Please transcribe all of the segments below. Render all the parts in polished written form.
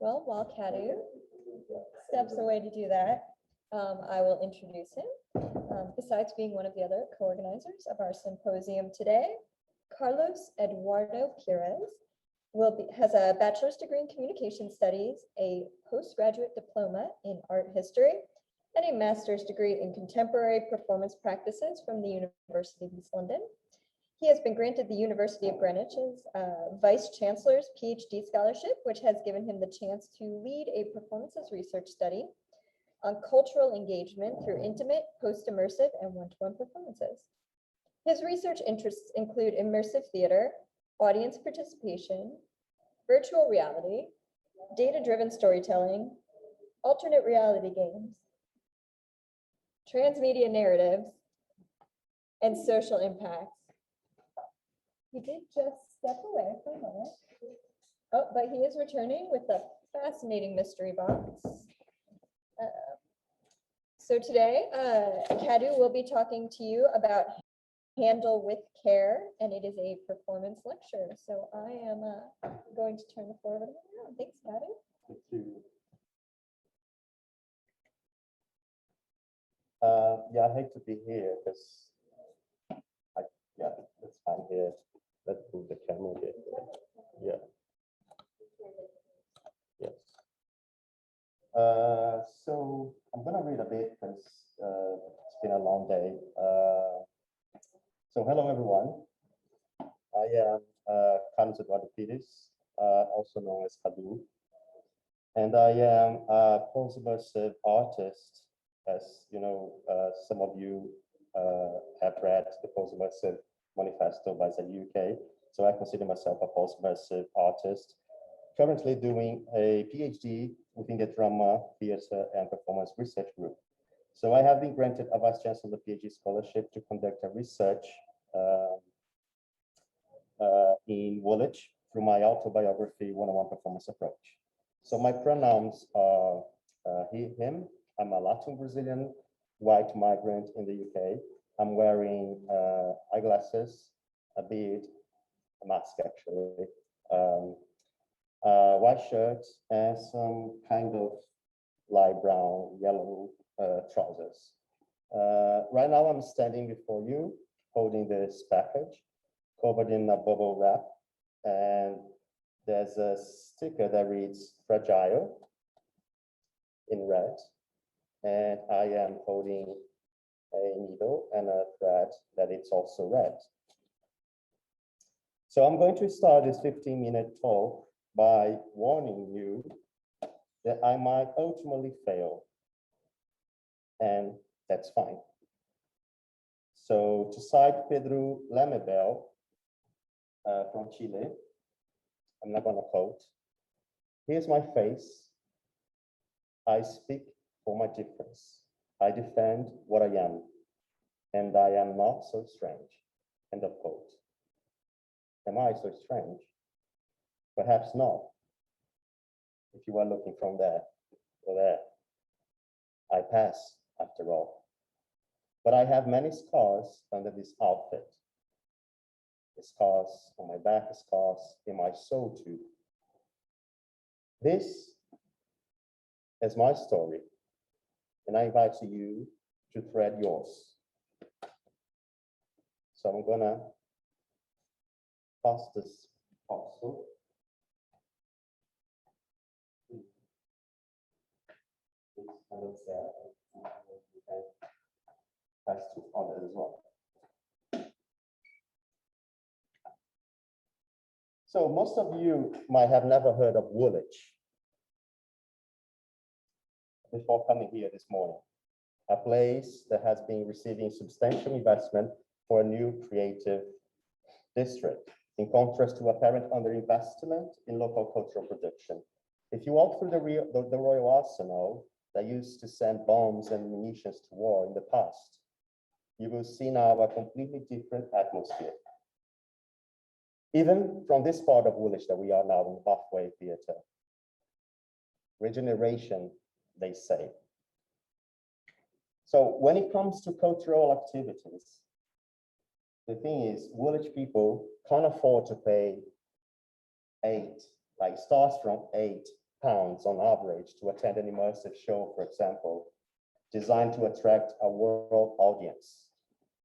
Well, while Cadu steps away to do that, I will introduce him. Besides being one of the other co-organizers of our symposium today, Carlos Eduardo Pires has a bachelor's degree in communication studies, a postgraduate diploma in art history, and a master's degree in contemporary performance practices from the University of East London. He has been granted the University of Greenwich's Vice Chancellor's PhD scholarship, which has given him the chance to lead a performances research study on cultural engagement through intimate, post-immersive, and one-to-one performances. His research interests include immersive theater, audience participation, virtual reality, data-driven storytelling, alternate reality games, transmedia narratives, and social impacts. He did just step away for a moment. Oh, but he is returning with a fascinating mystery box. So today, Cadu will be talking to you about Handle with Care, and it is a performance lecture. So I am going to turn the floor over to him now. Thanks, Cadu. Thank you. Yeah, I hate to be here because, yeah, it's fine here. Let's move the camera here. Yeah. Yes. So I'm gonna read a bit because it's been a long day. So hello everyone. I am Carlos Eduardo Pires, also known as Cadu, and I am a post-immersive artist. As you know, some of you have read the post-immersive manifesto by the UK. So I consider myself a post-immersive artist, currently doing a PhD within the Drama, Theatre and Performance Research Group. So I have been granted a Vice Chancellor PhD scholarship to conduct a research in Woolwich through my autobiography, one-on-one performance approach. So my pronouns are he, him. I'm a Latin Brazilian white migrant in the UK. I'm wearing eyeglasses, a beard, a mask actually, white shirt, and some kind of light brown, yellow trousers. Right now I'm standing before you, holding this package, covered in a bubble wrap, and there's a sticker that reads fragile in red, and I am holding a needle and a thread that it's also red. So I'm going to start this 15-minute talk by warning you that I might ultimately fail, and that's fine. So to cite Pedro Lamebel from Chile, I'm not gonna quote, "Here's my face, I speak for my difference. I defend what I am, and I am not so strange." End of quote. Am I so strange? Perhaps not, if you are looking from there or there. I pass, after all. But I have many scars under this outfit. The scars on my back, the scars in my soul too. This is my story, and I invite you to thread yours. So I'm gonna pass this parcel. Pass to others as well. So most of you might have never heard of Woolwich before coming here this morning, a place that has been receiving substantial investment for a new creative district, in contrast to apparent underinvestment in local cultural production. If you walk through the Royal Arsenal that used to send bombs and munitions to war in the past, you will see now a completely different atmosphere. Even from this part of Woolwich that we are now in halfway theatre. Regeneration, they say. So when it comes to cultural activities, the thing is, Woolwich people can't afford to pay 8, like starts from 8 pounds on average to attend an immersive show, for example, designed to attract a world audience.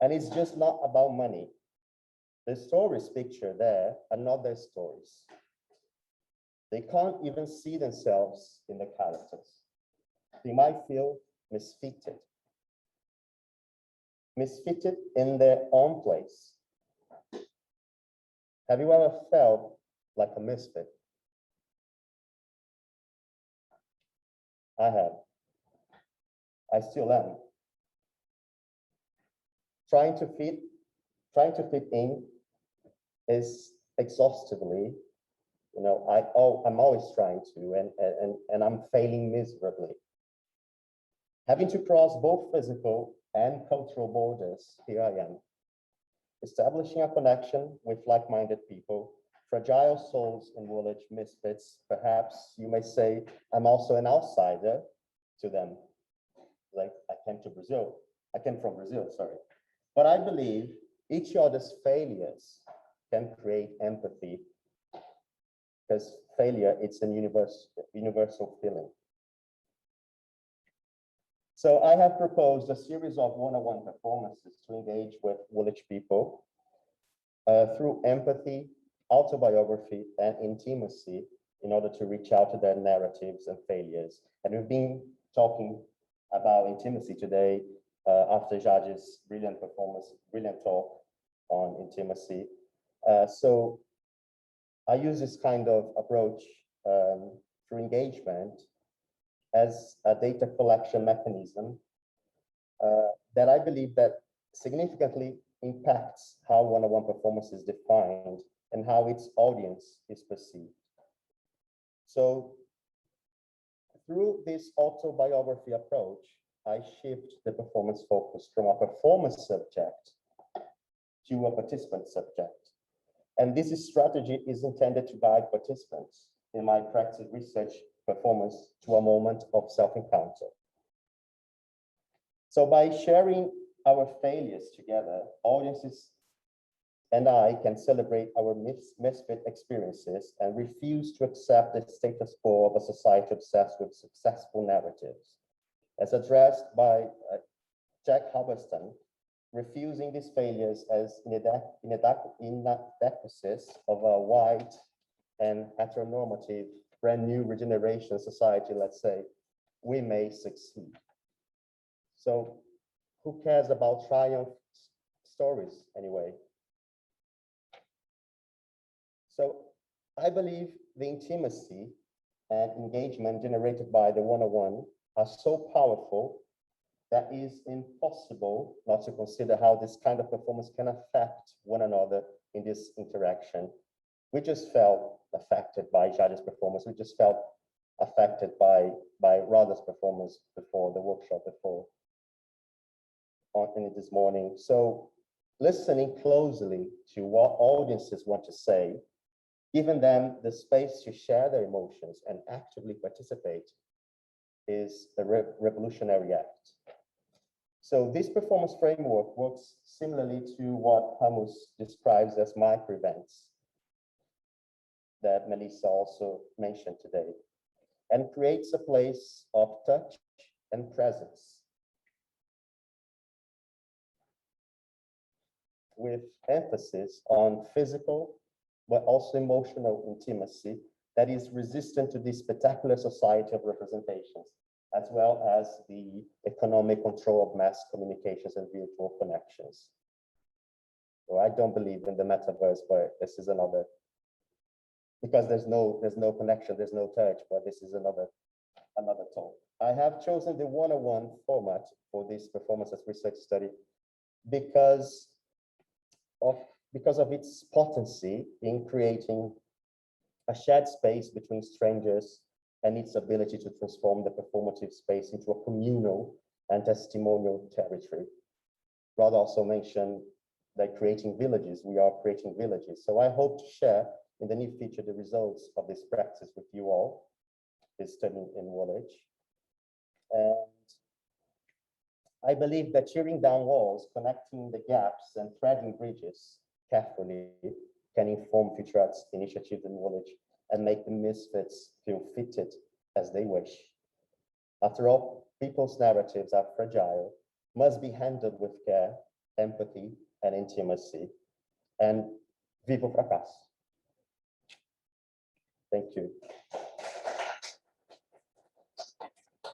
And it's just not about money. The stories pictured there are not their stories. They can't even see themselves in the characters. They might feel misfitted. Misfitted in their own place. Have you ever felt like a misfit? I have. I still am. Trying to fit in is exhaustively, I'm always trying to, and I'm failing miserably. Having to cross both physical and cultural borders, here I am, establishing a connection with like-minded people, fragile souls in Woolwich, misfits. Perhaps you may say I'm also an outsider to them. Like I came from Brazil, sorry. But I believe each other's failures can create empathy, because failure, it's a universal feeling. So I have proposed a series of one-on-one performances to engage with Woolwich people through empathy, autobiography, and intimacy in order to reach out to their narratives and failures. And we've been talking about intimacy today after Jade's brilliant performance, brilliant talk on intimacy. So I use this kind of approach through engagement as a data collection mechanism that I believe that significantly impacts how one-on-one performance is defined and how its audience is perceived. So through this autobiography approach, I shift the performance focus from a performance subject to a participant subject. And this strategy is intended to guide participants in my practice research performance to a moment of self-encounter. So by sharing our failures together, audiences and I can celebrate our misfit experiences and refuse to accept the status quo of a society obsessed with successful narratives. As addressed by Jack Hubberston, refusing these failures as inadequacies of a white and heteronormative brand new regeneration society, let's say, we may succeed. So who cares about triumph stories anyway? So I believe the intimacy and engagement generated by the one-on-one are so powerful that it is impossible not to consider how this kind of performance can affect one another in this interaction. We just felt affected by Jade's performance. We just felt affected by Radha's performance before the workshop in this morning. So listening closely to what audiences want to say, giving them the space to share their emotions and actively participate is a revolutionary act. So this performance framework works similarly to what Hamus describes as micro-events that Melissa also mentioned today, and creates a place of touch and presence with emphasis on physical, but also emotional intimacy that is resistant to this spectacular society of representations, as well as the economic control of mass communications and virtual connections. So I don't believe in the metaverse, but this is another, because there's no connection, there's no touch, but this is another talk. I have chosen the one-on-one format for this performance as research study because of its potency in creating a shared space between strangers and its ability to transform the performative space into a communal and testimonial territory. Rod also mentioned that creating villages, we are creating villages. So I hope to share in the near future the results of this practice with you all, this study in Woolwich. And I believe that tearing down walls, connecting the gaps and threading bridges carefully can inform future arts initiatives in Woolwich and make the misfits feel fitted as they wish. After all, people's narratives are fragile, must be handled with care, empathy, and intimacy. And viva o fracasso. Thank you.